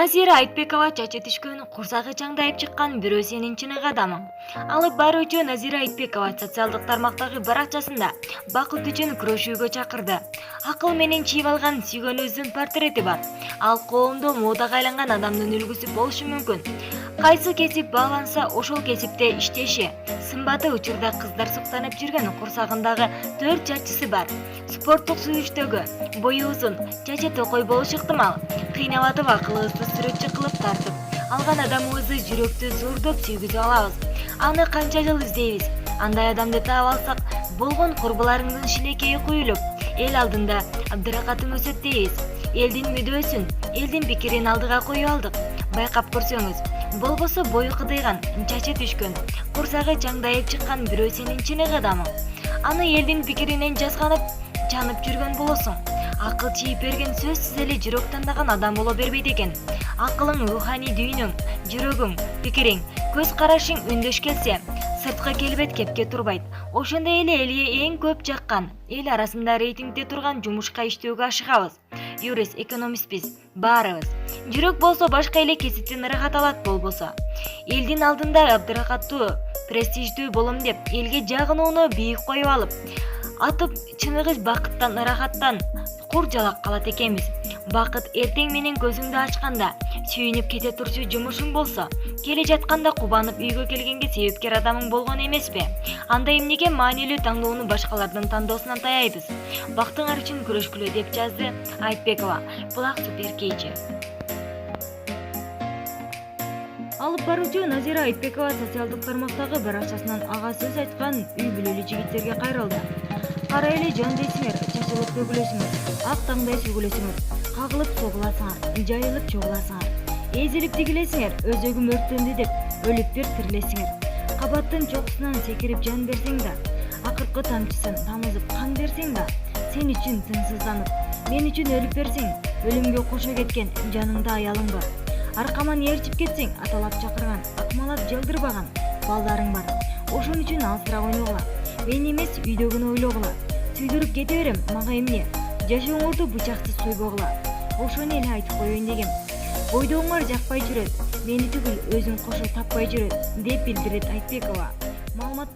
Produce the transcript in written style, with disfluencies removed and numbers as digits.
Назира Айтбекова чачы түшкөн, курсагы чаңдайып чыккан бирөө сенин чыныгы адамың. Алып баруучу Назира Айтбекова социалдык тармактагы баракчасында бакыт үчүн күрөшүүгө чакырды. Акыл менен чийип алган сүйгөнүбүздүн портрети бар. Ал коомдо модага айланган адамдын үлгүсү болушу мүмкүн. Кайсы кесип бааланса ошол кесипте иштеши. Сымбаты учурда кыздар суктанып жүргөн курсагындагы 4 чачысы бар. Спорттук сүйүштөгү, бою узун, чачы токой болушу ыктымал. Кыйнабатып акылыбызды сүрөтчү кылып тартып, алган адамыбызды жүрөктү зурдоп сүйгүзүп алабыз. Аны канча жыл издейбиз. Андай адамды таап алсак, болгон курбуларыңдын шилекейи куюлуп, эл алдында Абдыракатым өсөт дейбиз. Элдин мүдөөсүн, элдин пикирин алдыга коюп алдык. Байкап көрсөңүз, болбосо бою кыдыйган, чачы түшкөн, курсагы чаңдайып чыккан бирөө сенин чыныгы адамың. Аны элдин пикиринен жасганып, чанып жүргөн болосуң. Акыл чийип берген сөзсүз эле жүрөк тандаган адам боло бербейт экен. Акылың, руханий дүйнөң, жүрөгүң, пикириң, көз карашың үндөш келсе, сырткы келбет кепке турбайт. Ошондой эле элге эң көп жаккан, эл арасында рейтингде турган жумушка иштөөгө ашыгабыз. Юрист, экономистпиз, баарыбыз. Жүрөк болсо башка эле кесиптен ырахат алат болбосо. Элдин алдында Абдыракаттуу, престиждүү болом деп, элге жагынууну бийик коюп алып, атып чыныгы бакыттан, ырахаттан кур жалак калат экенбиз. Бакыт эртең менен көзүңдү ачканда, сүйүнүп кете турчу жумушуң болсо, келе жатканда кубанып үйгө келгенге себепкер адамың болгон эмеспи? Анда эмнеге маанилүү тандоону башкалардын тандоосунан таяйбыз? Бактыңар үчүн күрөшкүлө, деп жазды Айтбекова, Булак Супер KG. Алып баруучу Назира Айтбекова социалдык тармактагы баракчасынан ага сөз айткан үй бүлөлүү жигиттерге кайрылды. Кара эле жан дейсиңер, чачылып төгүлөсүңөр, ак таңдай сүгүлөсүңөр, кагылып согуласыңар, жайылып чогуласыңар, эзилип тигилесиңер, өзөгүм өрттөндү деп өлүп бир тирилесиңер. Кабаттын чокусунан секирип жан берсең да, акыркы тамчысын тамызып кан берсең да, сен үчүн тынсызданып, мен үчүн өлүп берсең, өлүмгө кошо кеткен жаныңда аялың бар. Аркаман ээрчип кетсең, аталап чакырган, акмалап жалдырбаган балдарың бар. Ошон үчүн алсырап ойногула. Мен эмес, үйдөгүнү ойлогула. Сүйдүрүп кете берем, мага эмне? Жашооңорду бычаксыз сойбогула. Ошону эле айтып коеюн дегем. Бойдооңор жакпай жүрөт, мени түгүл өзүн кошо таппай жүрөт, деп билдирет Айтбекова. Маалымат